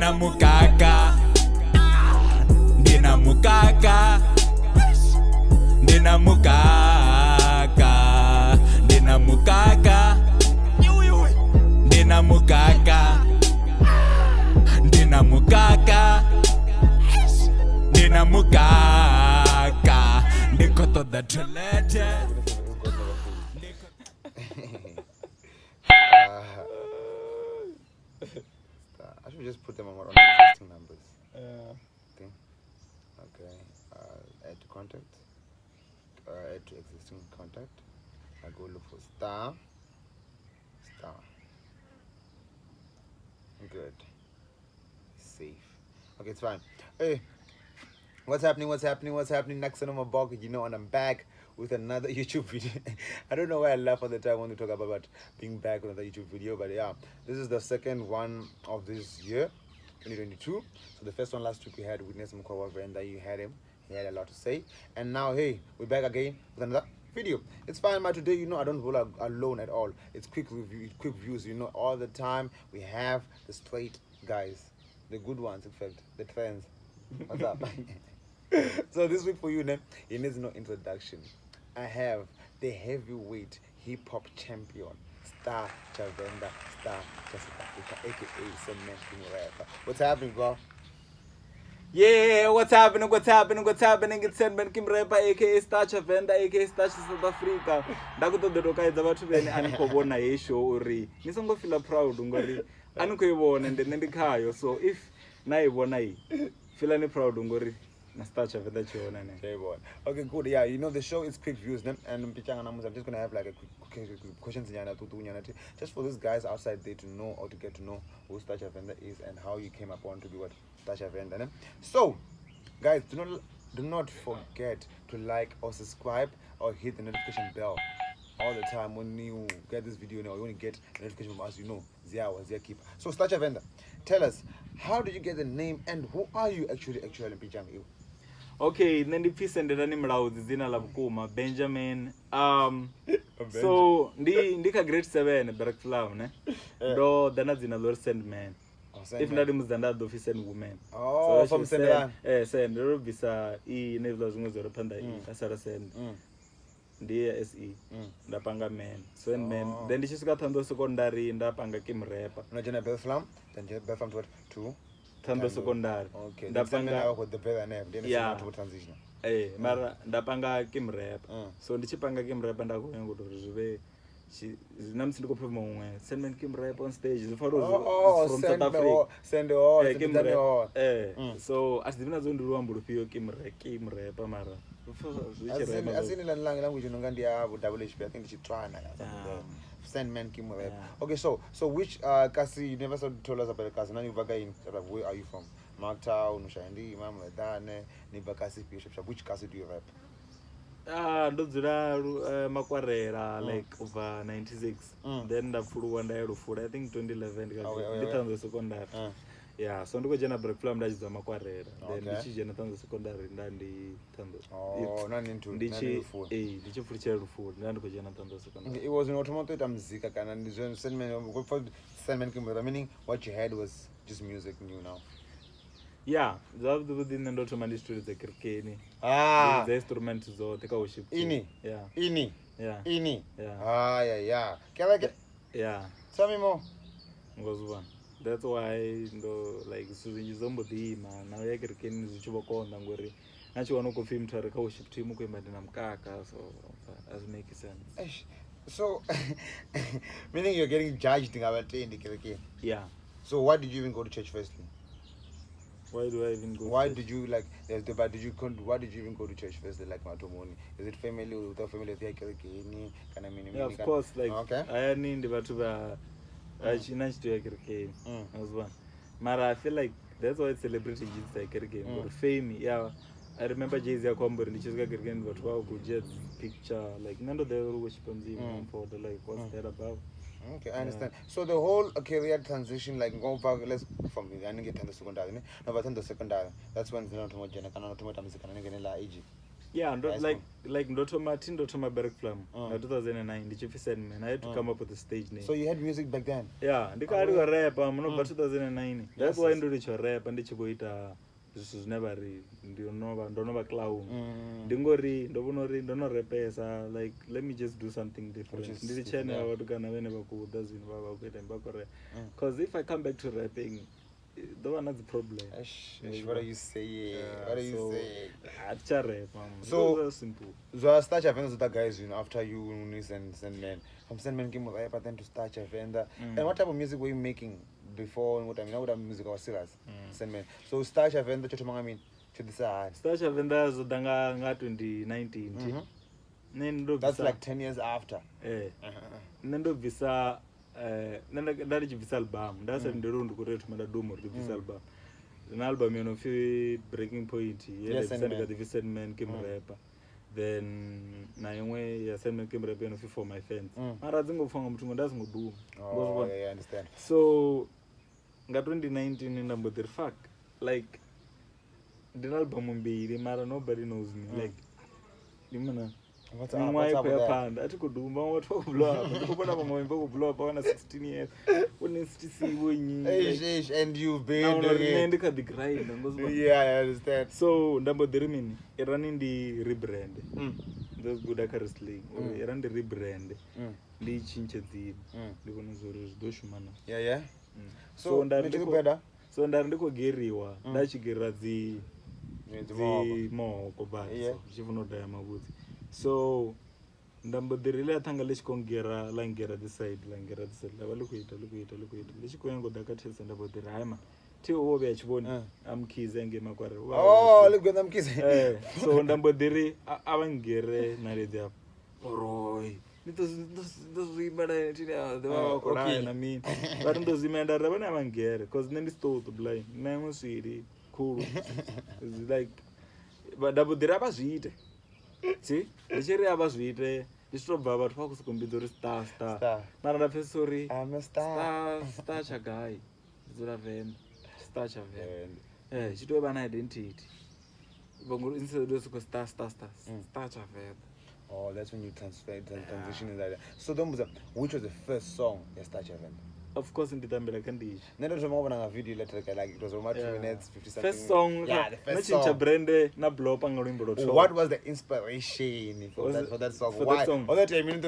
Ndina mukaka, ndina mukaka, ndina mukaka, ndina mukaka, ndina mukaka, ndina mukaka, ndina mukaka, ndikoto the trelete. I should just put them on existing numbers. Okay. Add to contact. Add to existing contact. I go look for star. Good. Safe. Okay, it's fine. Hey, what's happening? Naky Mabogo, you know, and I'm back with another YouTube video. I don't know why I laugh all the time when we talk about being back with another YouTube video, but yeah, this is the second one of this year, 2022. So the first one last week we had witness Star Tsha Venda. You had him. He had a lot to say, and now hey, we're back again with another video. It's fine, but today, you know, I don't roll alone at all. It's quick views, you know, all the time. We have the straight guys, the good ones, in fact, the trends. What's up? So this week for you, then, it needs no introduction. I have the heavyweight hip-hop champion, Star Tsha Venda, Star Tsha Venda, aka Sabc. What's happening, bro? Yeah, what's happening? It's Sabc rapper, aka Star Tsha Venda, aka Star Tsha South Africa. Ndakutodoka idza vathu vene anikhovona he show uri nisongo feel proud ngori anikoivona ende ndikhayo, so if naivona hi feel ani proud ngori na Star Tsha Venda chiona ne. Okay, good. Yeah, you know the show is QuickViews, and I'm just gonna have like a quick questions just for these guys outside there to know or to get to know who Star Tsha Venda is and how you came upon to be what Star Tsha Venda. So, guys, do not forget to like or subscribe or hit the notification bell all the time when you get this video. Now you want to get a notification from us, you know, Zia keeper. So Star Tsha Venda, tell us, how did you get the name and who are you actually Pijang? Okay, ndiphisendera ni mlaudzi dzina la vukuma Benjamin. So ndika grade 7 Berkflow ne. Do dana dzina lor Sandman. If ndadi muzanda do send woman. Oh, so from Sandman. Send ro bisa I nevla zungu zoro panda I asara send. Ndiye SE ndapanga man send man then ndichisika Thando secondary ndapanga kim rapper unajana Belflam then Belflam to 2 Thando secondary. Okay, ndapanga with the better name then to transition mara ndapanga kim rapper so ndichipanga kim rapper ndakuya kuti zvive namsi ndiko perform umwe send man kim rapper on stage zifaro from South Africa send kim rapper so asidina zondiruambo rufio kim rapper mara asini language nongandi ya WHP I think she try na Sandman Kim rap. Okay, so which kasi you never told us about the kasi nani uvaga in where are you from? Marktown, Ushandi, Imam Dane, Nibakasi Bishop. Which kasi do you rap? Ndodzira makwarera like over 96 then ndafuluwa ndairufura I think 2011 nditanzo secondary. Yeah, so ndiko jena Berkflow ndachidza makwarera then ndichijena Tanzo secondary ndandi Tanzo. Oh, nani into ndichifura. Ndichifura rufura ndiko jena Tanzo secondary. It was an automated muzika kana ndizwe Sandman Kim, meaning what you had was just music new now. Yeah, zavdu within ndo toma stories za kirkeni. The instrument zo teka worship. Ini. Yeah. Ini. Yeah. Ini. Yeah. Yeah. Keleke. Yeah. Tell me more. Ngozwa. That's why ndo like suzinji zombo dhima na yakirkeni zichibokonda ngori nachiwana ko film tare ka worship team ko imba na mkaka, so as make sense. So meaning you're getting judged in our train kirkeni. Yeah. So why did you even go to church firstly? Why do I even go? Why did you like? Why did you even go to church firstly? Like Matomoni, is it family or without family? Yeah, of course. Like okay. I need the China's to Kirkane. As one. Mara, I feel like that's why celebrity is like Kirkane or fame. Yeah, I remember Jay-Z Akomber and she's got Kirkane, but wow, good jet picture. Like none of the worship for the like what's that about? Okay, I understand. So the whole career transition, like go back, let's from the I didn't get to the secondary. No, but in the secondary, that's when the not much and cannot music and la age. Yeah, High like Ndotoma Berg Plum. 2009, the Sandman. I had to come up with a stage name. So you had music back then? Yeah, the car was rap. I'm not 2009. That's why I do the rap and the Chiboita. This is never don't know clown. Dingori, don't repesa. Like, let me just do something different. The channel because if I come back to rapping, that one that's the problem. What are you saying? What are you saying? So simple. So I Star Tsha Venda with the guys, after you and Sandman. From Sandman came with but then to Star Tsha Venda. And what type of music were you making before and what type of music was still as Sandman? So Star Tsha Venda I mean to the side. Star Tsha Venda is 2019. That's like 10 years after. Nendo visa ndari chivisa album ndasa nderundi kuretu mandadomo visa album an album breaking point the Sandman came rapper then na imwe ya Sandman came rapper for my fans mara dzingofunga mutungo ndazingoduma oh yeah, I understand. So nga 2019 ndambodhiri fuck like the album mbiri mara nobody knows me like dimana What's up with that? I took a doom, what to blow up. Open up my blow up on 16 years. When And you've been the grind. Yeah, I understand. So, number the remaining, running the rebrand. Those good at wrestling. Run the rebrand. The chincha the Doshman. Yeah. So, better. So, and I go Geriwa. That's the more Kobat. Chivono Diamond. So ndambodhirila atanga lechikongera langera this side lava look it lechikoyango dakatesa ndambodhira haima tiwo obe achiboni amkize ngemakwara oh look at them kids so ndambodhiri avangere naredi apo oroi ndozimana tina deva korana na mimi but ndozimana ndavana avangere because nendi stole the blind naimwe swiri cool it's like but ndambodhiri abazviite see ndichiri abazviite ndichitobva vathu vakusikombidzo ri star mara ndapesori star chagai dzora venda Star Tsha Venda chitova na identity star Tsha Venda. Oh, that's when you transition in that. So don't which was the first song that Star Tsha Venda? Of course, in the time like Kandish. Never remember a video like it was about 2 minutes, 50 something. First song, yeah, the first song. What was the inspiration for that song? For Why? that song? All that time into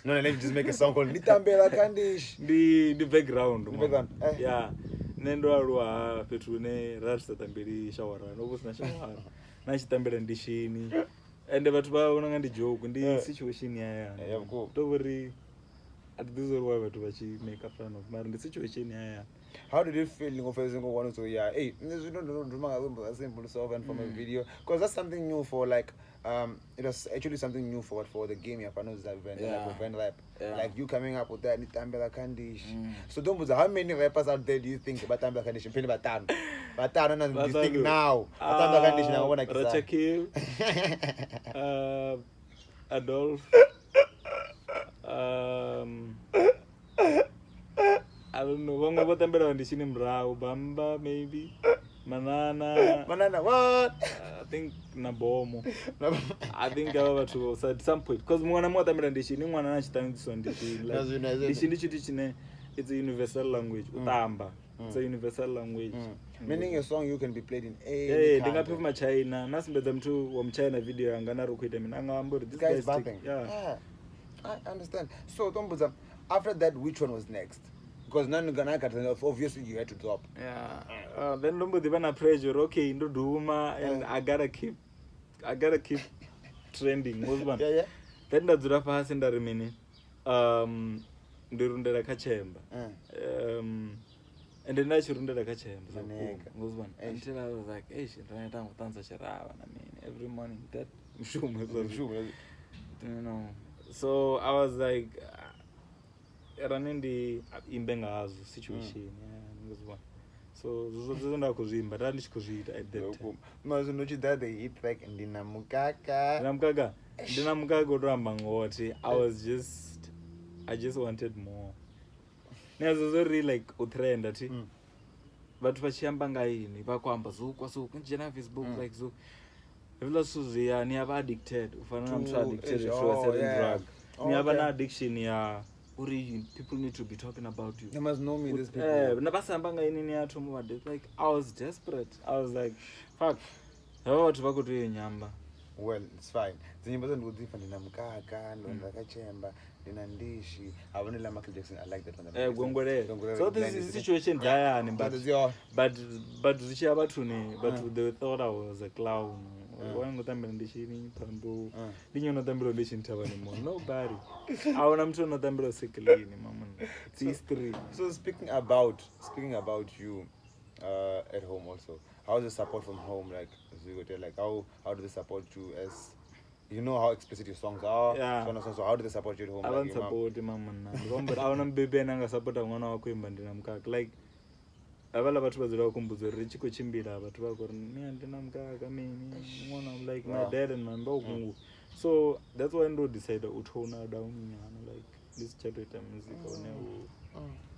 no, let me just make a song called Nitambela Kandish. The background. The background. Yeah. Nendo alwa petrune rasta tambiri shawara. Obusna shawara. Nachitambela ndishini. And vatu vaona ngandi joke ndi situation yaya. Yeah, cool. Don't worry. This is why we make a fun of my situation. How did you feel of one to hey, don't simple solve and from a video? Because that's something new for like it was actually something new for the game like you coming up with that Nitambela Kandish. So don't how many rappers out there do you think about Nitambela Kandish? Pin Batan and you think now Nitambela Kandish now wanna Rachakil Adolf I don't know. Wanga batambela wandishini mrao Bamba maybe Manana what? I think Nabomo. I think I was to at some point because mwana mwata mbela ndishini mwana nachitanga ndishini ndishini it's a universal language utamba. It's a universal language. Meaning a song you can be played in any country. Ndingapiva machina nasimbedza mtu wa mchina video yanga narukuita mina angambori this guy's bapping. Yeah. I understand. So Tombuza, after that which one was next? Because obviously you had to drop. Yeah. Then nobody even pressure. Okay, no Duma, and I gotta keep trending. Yeah. Then that's the first in the remaining. Durunda Kachemba. And then I should run the Kachemba. Until I was like, hey, she's trying to dance every morning. That you know. So I was like. Running the imbenga situation so zozonda kuzimba randish kuzita at that time mazonochi that they hit like ndinamukaka ndoramba ngoti I just wanted more nazo really like utrend ati but vachiyamba ngaini vakwamba zuko njena Facebook like so vula suziya ni ava addicted ufana mtu addicted to a certain drug ni ava na addiction ya uri people need to be talking about you. They must know me, these people. Nabasamba ngaini ni atu like I was desperate. I was like fuck. Hawa watu vako tu nyamba. Well, it's fine. Zinyimbo zangu zifa ninamkaka, ndo ndakachemba, ninandishi. I want to like Michael Jackson. I like that one. Gongore. So this is situation dire but zichi abatu ni but they thought I was a clown. Wangu tambira ndishi ni pambo. Dinyo no tambira ndishi ntaba ni mo. Nobody. Awona mtu no tambira sikili ni mama. It's history. So speaking about you at home also. How's the support from home like? As you go there, like how do they support you as you know how explicit your songs are? Yeah. So how do they support you at home? I don't support mama na. But I want baby nanga support mwana wako imbandina mkaka like avala bathu bazira kumbuzo richi ko chimbira bathu bako ni andina mkaka mimi mwana like my dad and my mbogo. So that's why I decided to tone down like this chapter music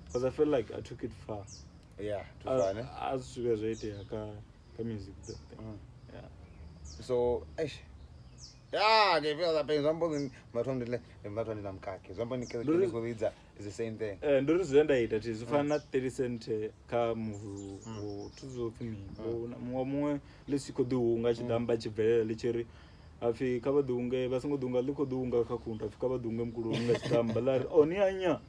because I feel like I took it far. Yeah, too far, ne? As you guys right ka music thing. Yeah. So, yeah, they feel that pain. Somebody, matondile namkake. Somebody kuzidza is the same thing. Ndo rizenda ita tizo fana 30 cent ka muvu tuzo kimi. Mwe lesiko duunga chidamba chibele licheri. Afi kaba duunga basango duunga liko duunga kakunda. Afi kaba duunga mkuru unga chidamba lari. Oni anya.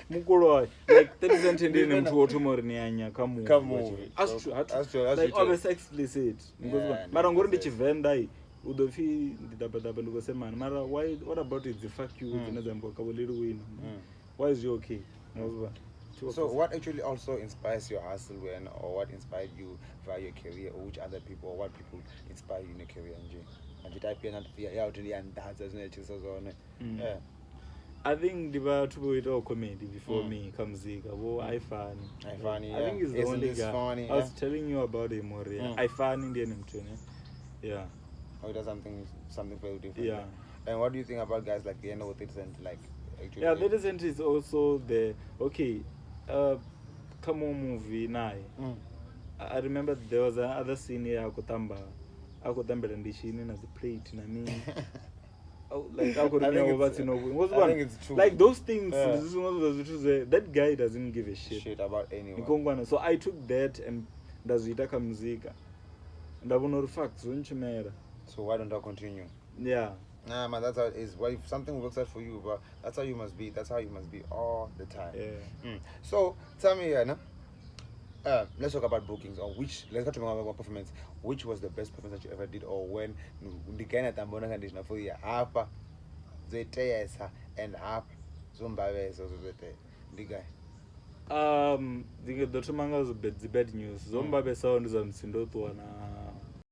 Mukolo like 30 cent ndine mtu otomori ni anya kamu. Like always explicit. Mara ngori ndi chivenda hii. Udofi ndidabadaba ndikosema mara what about it the fuck you zinazambo kabolero win. Why is you okay? So what actually also inspires your hustle when or what inspired you via your career or which other people or what people inspire you in your career nje? And you type in and yeah utili andaza zinachiso zone. Yeah. I think the two it all comedy before me comes I funny. Yeah. I think it's the only guy. Funny, I was telling you about him more. I funny Indian him. Yeah. Oh, it does something very different. Yeah. And what do you think about guys like the end of 30 Cent like actually? Yeah, 30 Cent is also the come on movie now. I remember there was another scene here Akotamba Ndishini as a plate I mean like I think it's true. Like those things that guy doesn't give a shit about anyone. So I took that and does itaka muzika and I want to facts so why don't I continue? Yeah. Nah man, that's how it is. Well, if something works out for you, but that's how you must be. That's how you must be all the time. Yeah. So tell me let's talk about bookings or let's go to my performance. Which was the best performance that you ever did or when the kind of tambona conditioner for you hapa zetesa and hapa zombawe so the guy the tumanga was the bad news zombabe sound za msindo tu na